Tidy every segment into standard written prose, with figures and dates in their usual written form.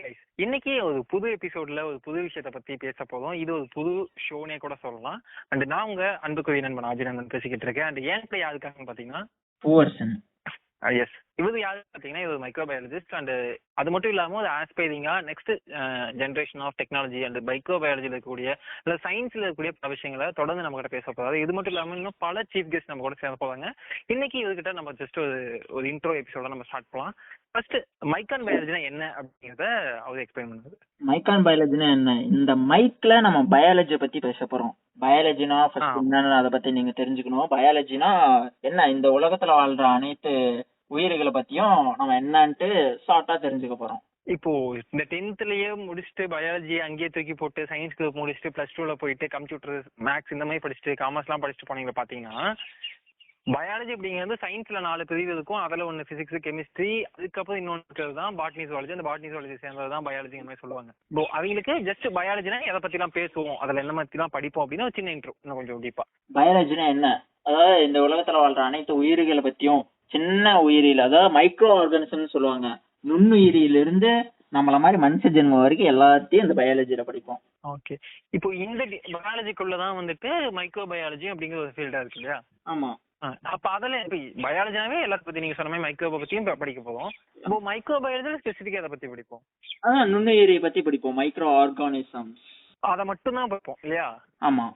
Guys, இன்னைக்கு ஒரு புது எபிசோட்ல ஒரு புது விஷயத்த பத்தி பேச போதும். இது ஒரு புது ஷோனே கூட சொல்லலாம். அண்ட் நான் உங்க அன்புக்குரிய நண்பன் ஆஜினந்தன் பேசிக்கிட்டு இருக்கேன். அண்ட் ஏன் இப்ப யாருக்காக பாத்தீங்கன்னா எஸ், இவர் யாரு பாத்தீங்கன்னா இவர் மைக்ரோபயாலஜிஸ்ட். அண்ட் அது மட்டும் இல்லாம ஒரு ஆஸ்பைரிங்கா next generation of technology and மைக்ரோபயாலஜில இருக்கக்கூடிய இல்ல சயின்ஸ்ல இருக்கக்கூடிய பல விஷயங்களை தொடர்ந்து நம்ம கிட்ட பேச போறாரு. இது மட்டும் இல்லாம இன்னும் பல சீஃப் கெஸ்ட் நம்ம கூட சேர போவாங்க. இன்னைக்கு இவர்கிட்ட நம்ம ஜஸ்ட் ஒரு இன்ட்ரோ எபிசோட நம்ம ஸ்டார்ட் பண்ணலாம். ஃபர்ஸ்ட் மைக்கான் பயாலஜினா என்ன அப்படிங்கறத அவர் எக்ஸ்பிளைன் பண்ணுவாரு. மைக்கான் பயாலஜினா என்ன? இந்த மைக்ல நம்ம பயாலஜி பத்தி பேச போறோம். பயாலஜினா ஃபர்ஸ்ட் என்னன்னு அதை பத்தி நீங்க தெரிஞ்சுக்கணும். பயாலஜினா என்ன, இந்த உலகத்துல வாழ்ற அனைத்து உயிர்களை பத்தியும் நம்ம என்னன்ட்டு ஷார்ட்டா தெரிஞ்சுக்க போறோம். இப்போ இந்த 10th முடிச்சுட்டு பயாலஜி அங்கேயே தூக்கி போட்டு சயின்ஸ் குரூப் முடிச்சுட்டு +2 போயிட்டு கம்ப்யூட்டர் மேக்ஸ் இந்த மாதிரி படிச்சுட்டு காமர்ஸ் எல்லாம் படிச்சுட்டு போனீங்க பாத்தீங்கன்னா, பயாலஜி அப்படிங்கிறது சயின்ஸ்ல 4 பிரிவு இருக்கும். அதுல ஒன்னு பிசிக்ஸ், கெமிஸ்ட்ரி, அதுக்கப்புறம் இன்னொன்று இருக்கிறது தான் பாட்னி ஜுவாலஜி. அந்த பாட்னி ஜுவாலஜி சேர்ந்ததுதான் பயாலஜி மாதிரி சொல்லுவாங்க. அவங்களுக்கு ஜஸ்ட் பயாலஜினா எதை பத்தி எல்லாம் பேசுவோம், அதுல என்ன பத்தி எல்லாம் படிப்போம் அப்படின்னு ஒரு சின்ன இன்ட்ரோ, இன்னும் கொஞ்சம் டீப்பா. பயாலஜினா என்ன, அதாவது இந்த உலகத்துல வாழ்ற அனைத்து உயிர்களை பத்தியும், சின்ன உயிரில் அதாவது மைக்ரோ ஆர்கானிசம் சொல்லுவாங்க, நுண்ணுயிரிலிருந்து நம்மள மாதிரி மனுஷ ஜென்மம் வரைக்கும் எல்லாத்தையும் இந்த பயாலஜில படிப்போம். ஓகே, இப்போ இந்த பயாலஜிக்குள்ளதான் வந்துட்டு மைக்ரோ பயாலஜி அப்படிங்கிற ஒரு ஃபீல்டா இருக்கு இல்லையா? ஆமா. அப்ப அதுல இப்ப பயாலஜினாவே எல்லாத்த பத்தி நீங்க சொன்ன மாதிரி மைக்ரோபை பத்தியும் படிக்க போறோம். இப்போ மைக்ரோ பயாலஜி ஸ்பெசிபிக்கா அதை பத்தி படிப்போம். நுண்ணுயிரி பத்தி படிப்போம், மைக்ரோ ஆர்கானிசம்ஸ் அதை மட்டும் தான் படிப்போம் இல்லையா? ஆமா.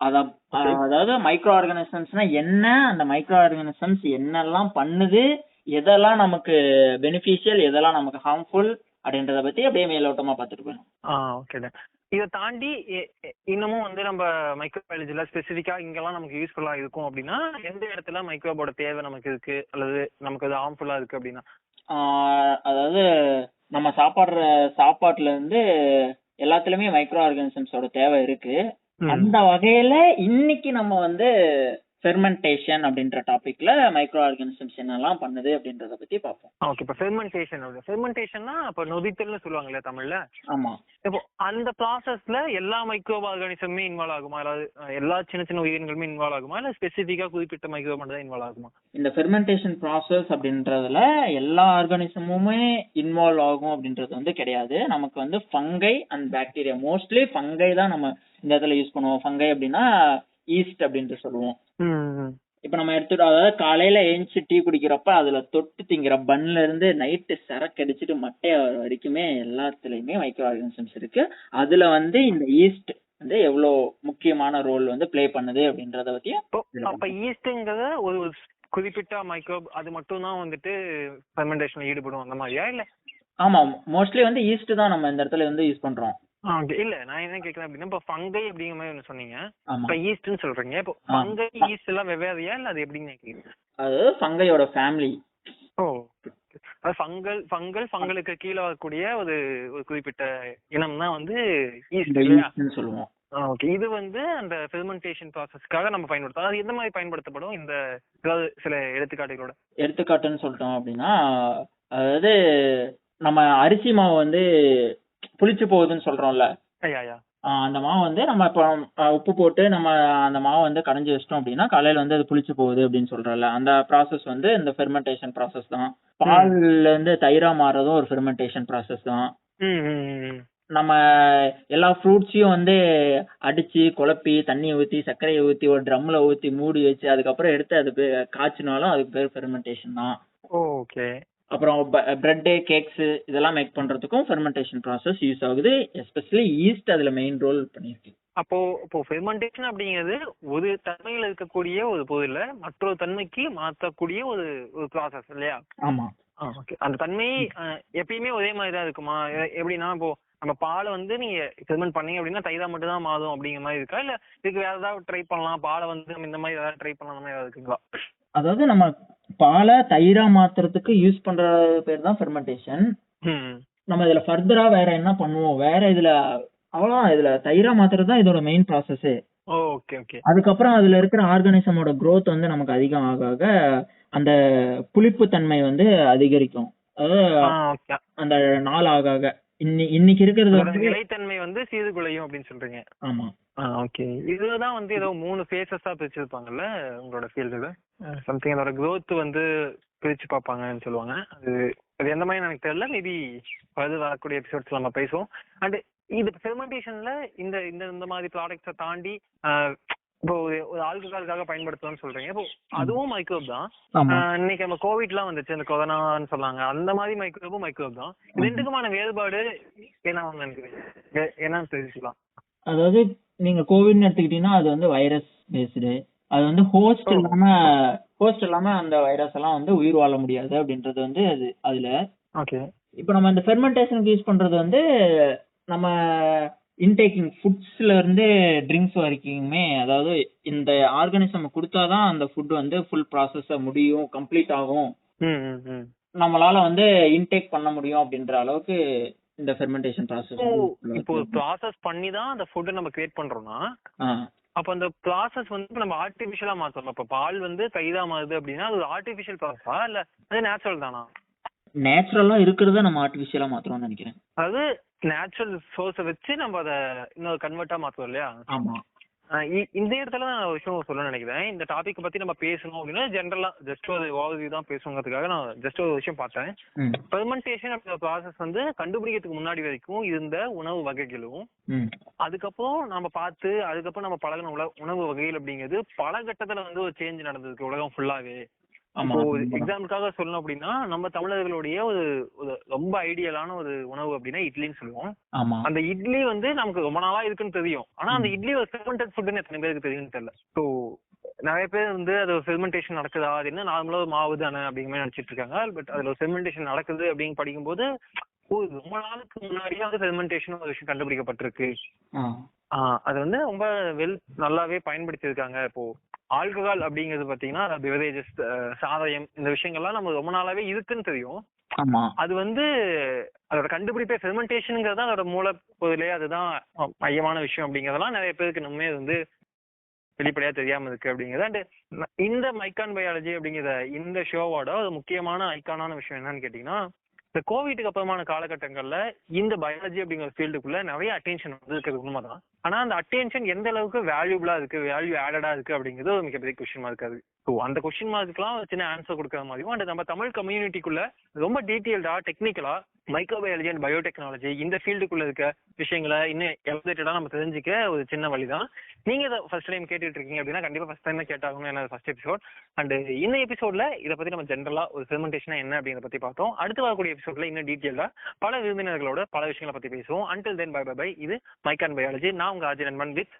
அதாவது மைக்ரோ ஆர்கானிசம்ஸ்னா என்ன, அந்த மைக்ரோ ஆர்கானிசம்ஸ் என்னெல்லாம் பண்ணுது, எதெல்லாம் நமக்கு பெனிஃபிஷியல், எதெல்லாம் நமக்கு ஹார்ம்ஃபுல் அப்படின்றத பத்தி அப்படியே மேலோட்டமா பார்த்துட்டு போயிடும். ஓகே. இதை தாண்டி இன்னமும் வந்து நம்ம மைக்ரோபயாலஜில ஸ்பெசிஃபிக்கா இங்கெல்லாம் நமக்கு யூஸ்ஃபுல்லா இருக்கும் அப்படின்னா எந்த இடத்துல மைக்ரோபோட தேவை நமக்கு இருக்கு அல்லது நமக்கு அது ஹார்ம்ஃபுல்லா இருக்கு அப்படின்னா, அதாவது நம்ம சாப்பாட்டுல இருந்து எல்லாத்துலயுமே மைக்ரோ ஆர்கானிசம்ஸோட தேவை இருக்கு. அந்த வகையில இன்னைக்கு நம்ம வந்து ஃபெர்மெண்டேஷன் அப்படின்ற டாபிக்ல மைக்ரோ ஆர்கானிசம்ஸ் என்னெல்லாம் பண்ணுது அப்படின்றத பத்தி பார்ப்போம். ஓகே, இப்போ ஃபெர்மெண்டேஷன்னா அப்ப நொதித்தல்னு சொல்லுவாங்க இல்லையா தமிழ்ல? ஆமா. இப்போ அந்த ப்ராசஸ்ல எல்லா மைக்ரோ ஆர்கானிசமுமே இன்வால்வ் ஆகுமா, அதாவது எல்லா சின்ன சின்ன உயிரினங்களுமே இன்வால்வ் ஆகுமா, இல்ல ஸ்பெசிஃபிக்கா குறிப்பிட்ட மைக்ரோ மட்டும் தான் இன்வால்வ் ஆகுமா? இந்த ஃபெர்மெண்டேஷன் ப்ராசஸ் அப்படின்றதுல எல்லா ஆர்கானிசமுமே இன்வால்வ் ஆகும் அப்படின்றது வந்து கிடையாது. நமக்கு வந்து fungi and bacteria, mostly fungi தான் நம்ம இந்த இடத்துல யூஸ் பண்ணுவோம். ஃபங்கை அப்படின்னா ஈஸ்ட் அப்படின்ட்டு சொல்லுவோம். இப்ப நம்ம எடுத்துட்டோம், அதாவது காலையில எழுந்துச்சு டீ குடிக்கிறப்ப அதுல தொட்டு திங்கிற பன்ல இருந்து நைட்டு சரக்கு அடிச்சுட்டு மட்டைய வரைக்குமே எல்லாத்துலயுமே மைக்ரோ ஆர்கானிசம்ஸ் இருக்கு. அதுல வந்து இந்த ஈஸ்ட் வந்து எவ்வளவு முக்கியமான ரோல் வந்து பிளே பண்ணுது அப்படின்றத பத்தியும். அப்ப ஈஸ்ட்ங்கிறத ஒரு குறிப்பிட்ட மைக்ரோப் அது மட்டும் தான் வந்துட்டு ஃபெர்மெண்டேஷன்ல ஈடுபடும் அந்த மாதிரியா இல்ல? ஆமா, மோஸ்ட்லி வந்து ஈஸ்ட் தான் நம்ம இந்த இடத்துல வந்து யூஸ் பண்றோம். இல்ல நான் என்ன கேக்குறேன் அப்படின்னா, இப்ப ஃபங்கை அப்படிங்கிற மாதிரி ஒண்ணு சொன்னீங்க, இப்ப ஈஸ்ட்னு சொல்றீங்க. இப்போ ஃபங்கை ஈஸ்ட் எல்லாம் வெவ்வேறையா இல்ல அது எப்படின்னு கேக்குறீங்க? அது ஃபங்கையோட ஃபேமிலி. ஃபங்களுக்கு கீழே வரக்கூடிய ஒரு குறிப்பிட்ட இனம் தான் வந்து ஈஸ்ட்னு சொல்லுவோம். ஓகே, இது வந்து அந்த ஃபெர்மெண்டேஷன் ப்ராசஸ்க்காக நம்ம பயன்படுத்தும். அது எந்த மாதிரி பயன்படுத்தப்படும்? இந்த சில எடுத்துக்காட்டுன்னு சொல்லிட்டோம் அப்படின்னா, அதாவது நம்ம அரிசி மாவு வந்து புளிச்சு போகுதுன்னு சொல்றோம்ல, அந்த மாவு வந்து நம்ம இப்போ உப்பு போட்டு நம்ம அந்த மாவை வந்து கடைஞ்சி வச்சிட்டோம் அப்படின்னா காலையில வந்து அது புளிச்சு போகுது அப்படின்னு சொல்றோம்ல, அந்த ப்ராசஸ் வந்து இந்த ஃபெர்மெண்டேஷன் ப்ராசஸ் தான். பால்ல இருந்து தயிரா மாறுறதும் ஒரு ஃபெர்மெண்டேஷன் ப்ராசஸ் தான். நம்ம எல்லா ஃப்ரூட்ஸையும் வந்து அடிச்சு குழப்பி தண்ணியை ஊற்றி சர்க்கரையை ஊற்றி ஒரு ட்ரம்ல ஊற்றி மூடி வச்சு அதுக்கப்புறம் எடுத்து அது காய்ச்சினாலும் அதுக்கு பேர் ஃபெர்மெண்டேஷன் தான். ஓகே. அப்புறம் பிரெட், கேக்ஸ் இதெல்லாம் மேக் பண்றதுக்கும் ஃபெர்மெண்டேஷன் ப்ராசஸ் யூஸ் ஆகுது. எஸ்பெஷலி ஈஸ்ட் அதுல மெயின் ரோல் பண்ணிருக்கு. அப்போ ஃபெர்மெண்டேஷன் அப்படிங்கிறது ஒரு தன்மையில இருக்கக்கூடிய ஒரு பொருளை மற்றொரு தன்மைக்கு மாற்றக்கூடிய ஒரு ப்ராசஸ் இல்லையா? ஆமா. ஓகே, அந்த தன்மை எப்பயுமே ஒரே மாதிரி தான் இருக்குமா? எப்படின்னா இப்போ நம்ம பாலை வந்து நீங்க ஃபெர்மெண்ட் பண்ணீங்க அப்படின்னா தயிரா மட்டும் தான் மாறும் அப்படிங்கிற மாதிரி இருக்கா, இல்ல இதுக்கு வேற ஏதாவது ட்ரை பண்ணலாம், பாலை வந்து நம்ம இந்த மாதிரி ஏதாவது ட்ரை பண்ணலாம் ஏதாவது இருக்குங்களா? அதாவது நம்ம பாலை தயிரா மாத்துறதுக்கு யூஸ் பண்ற பேர் தான் ஃபெர்மெண்டேஷன். நம்ம இதுல ஃபர்தரா வேற என்ன பண்ணுவோம், வேற இதுல அவ்வளவுதான், இதுல தயிரா மாத்துறது தான் இதோட மெயின் ப்ராசஸ். அதுக்கப்புறம் அதுல இருக்கிற ஆர்கானிசமோட growth வந்து நமக்கு அதிகம் ஆக ஆக அந்த புளிப்பு தன்மை வந்து அதிகரிக்கும். அதாவது அந்த நாள் ஆக ஆக இன்னைக்கு இருக்கிறது நிலைத்தன்மை வந்து சீர்குலையும் அப்படின்னு சொல்றீங்க. ஆமா. ஓகே, இதுதான் வந்து ஏதோ 3 ஃபேஸஸா பிரிச்சிருப்பாங்கல்ல உங்களோட ஃபீல்டுல. சம்திங் அதோட growth வந்து பிரிச்சு பார்ப்பாங்கன்னு சொல்லுவாங்க. அது அது எந்த மாதிரி எனக்கு தெரியல. மேபி வரக்கூடிய எபிசோட்ஸ் நம்ம பேசுவோம். அண்ட் இது ஃபெர்மெண்டேஷன்ல இந்த இந்த இந்த மாதிரி ப்ராடக்ட்ஸை தாண்டி இப்போ ஒரு ஆல்கஹாலுக்காக பயன்படுத்தலாம்னு சொல்றீங்க. இப்போ அதுவும் மைக்ரோப் தான். இன்னைக்கு நம்ம கோவிட்லாம் வந்துச்சு, இந்த கொரோனான்னு சொன்னாங்க, அந்த மாதிரி மைக்ரோபும் மைக்ரோப் தான். ரெண்டுக்குமான வேறுபாடு என்ன என்னன்னு தெரிஞ்சுக்கலாம். அதாவது நீங்க கோவிட்னு எடுத்துக்கிட்டீங்கன்னா அது வந்து வைரஸ் பேஸ்டு. அது வந்து ஹோஸ்ட் இல்லாம அந்த வைரஸ் எல்லாம் வந்து உயிர் வாழ முடியாது அப்படின்றது வந்து அது அதுல. ஓகே. இப்போ நம்ம இந்த ஃபெர்மெண்டேஷனுக்கு யூஸ் பண்றது வந்து நம்ம இன்டேக்கிங் ஃபுட்ஸ்ல இருந்து ட்ரிங்க்ஸ் வரைக்குமே, அதாவது இந்த ஆர்கானிசம் கொடுத்தாதான் அந்த ஃபுட் வந்து ஃபுல் ப்ராசஸ் முடியும், கம்ப்ளீட் ஆகும், நம்மளால வந்து இன்டேக் பண்ண முடியும் அப்படின்ற அளவுக்கு இந்த ஃபெர்மெண்டேஷன் ப்ராசஸ். இப்போ ப்ராசஸ் பண்ணி தான் அந்த ஃபுட் நம்ம கிரியேட் பண்றோம்னா, அப்ப அந்த ப்ராசஸ் வந்து நம்ம ஆர்டிபிஷியலா மாத்தணும். இப்ப பால் வந்து கைதா மாறுது அப்படின்னா அது ஆர்டிபிஷியல் ப்ராசஸா இல்ல அது நேச்சுரல் தானா? நேச்சுரலா இருக்கிறத நம்ம ஆர்டிபிஷியலா மாத்துறோம்னு நினைக்கிறேன். அதாவது நேச்சுரல் சோர்ஸை வச்சு நம்ம அதை இன்னொரு கன்வெர்ட்டா மாத்துவோம் இல்லையா? ஆமா. இந்த இடத்துல நான் ஒரு விஷயம் சொல்ல நினைக்கிறேன். இந்த டாபிக் பத்தி நம்ம பேசணும் அப்படின்னா ஜென்ரலா ஜஸ்ட் ஒரு ஓவர்வியூ தான் பேசுங்கிறதுக்காக நான் ஜஸ்ட் ஒரு விஷயம் பார்த்தேன். ஃபெர்மெண்டேஷன் அப்படிங்கிற ப்ராசஸ் வந்து கண்டுபிடிக்கிறதுக்கு முன்னாடி வரைக்கும் இருந்த உணவு வகைகளும் அதுக்கப்புறம் நம்ம பார்த்து அதுக்கப்புறம் நம்ம பழகின உணவு வகைகள் அப்படிங்கிறது பல கட்டத்துல வந்து ஒரு சேஞ்ச் நடந்ததுக்கு உலகம் ஃபுல்லாவே. எக்ஸாம்பிளுக்காக சொல்லணும் அப்படின்னா நம்ம தமிழர்களுடைய ஒரு ரொம்ப ஐடியலான ஒரு உணவு அப்படின்னா இட்லின்னு சொல்லுவோம். அந்த இட்லி வந்து நமக்கு ரொம்ப நாளா இருக்குன்னு தெரியும். ஆனா அந்த இட்லி ஒரு ஃபெர்மெண்டட் ஃபுட்னு எத்தனை பேருக்கு தெரியும்னு தெரியல. ஸோ நிறைய பேர் வந்து அது ஃபெர்மெண்டேஷன் நடக்குதா, அது என்ன நார்மலா மாவு தானே அப்படிங்கிற மாதிரி நினைச்சிட்டு இருக்காங்க. பட் அதுல ஃபெர்மெண்டேஷன் நடக்குது அப்படின்னு படிக்கும்போது ரொம்ப நாளுக்கு முன்னாடியே வந்து ஃபெர்மெண்டேஷன் ஒரு விஷயம் கண்டுபிடிக்கப்பட்டிருக்கு. அது வந்து ரொம்ப நல்லாவே பயன்படுத்தி இருக்காங்க. இப்போ ஆல்கஹால் அப்படிங்கிறது பாத்தீங்கன்னா பிவரேஜஸ், சாராயம், இந்த விஷயங்கள்லாம் நம்ம ரொம்ப நாளாவே இருக்குன்னு தெரியும். அது வந்து அதோட கண்டுபிடிப்பே ஃபெர்மெண்டேஷன்ங்கிறது அதோட மூலப்பொருளே, அதுதான் மையமான விஷயம் அப்படிங்கறதெல்லாம் நிறைய பேருக்கு இன்னுமே வந்து வெளிப்படையா தெரியாம இருக்கு அப்படிங்கிறது. அண்ட் இந்த மைக்கான் பயாலஜி அப்படிங்கிற இந்த ஷோவோட ஒரு முக்கியமான ஐக்கானான விஷயம் என்னன்னு கேட்டீங்கன்னா, இந்த கோவிட்டுக்கு அப்புறமான காலகட்டங்கள்ல இந்த பயாலஜி அப்படிங்கிற ஃபீல்டுக்குள்ள நிறைய அட்டென்ஷன் வந்து இருக்கிறது உண்மைதான். ஆனா அந்த அட்டென்ஷன் எந்த அளவுக்கு வேல்யூபிளா இருக்கு, வேல்யூ ஆடடா இருக்கு அப்படிங்கிறது ஒரு மிகப்பெரிய கொஸ்டின் மார்க். அது அந்த கொஸ்டின் மார்க்குலாம் சின்ன ஆன்சர் கொடுக்குற மாதிரியும் அண்ட் நம்ம தமிழ் கம்யூனிட்டிக்குள்ள ரொம்ப டீட்டெயில்டா டெக்னிக்கலா மைக்ரோபயாலஜி அண்ட் பயோடெக்னாலஜி இந்த ஃபீல்டுக்குள்ள இருக்க விஷயங்களை இன்னும் எலபரேட்டடா நம்ம தெரிஞ்சுக்க ஒரு சின்ன வழிதான். நீங்க இதை ஃபர்ஸ்ட் டைம் கேட்டுட்டு இருக்கீங்க அப்படின்னா கண்டிப்பா ஃபர்ஸ்ட் டைம் கேட்டாகணும், ஏன்னா ஃபர்ஸ்ட் எபிசோட். அண்ட் இந்த எபிசோட்ல இதை பத்தி நம்ம ஜென்ரலா ஒரு ஃபெர்மெண்டேஷன் என்ன அப்படிங்கிறத பத்தி பார்த்தோம். அடுத்து வரக்கூடிய எபிசோட்ல இன்னும் டீட்டெயிலா பல விருந்தினர்களோட பல விஷயங்களை பத்தி பேசுவோம். Until then bye bye. இது மைக்கான் பயாலஜி. நான் உங்க ஆஜி நண்பன் வித்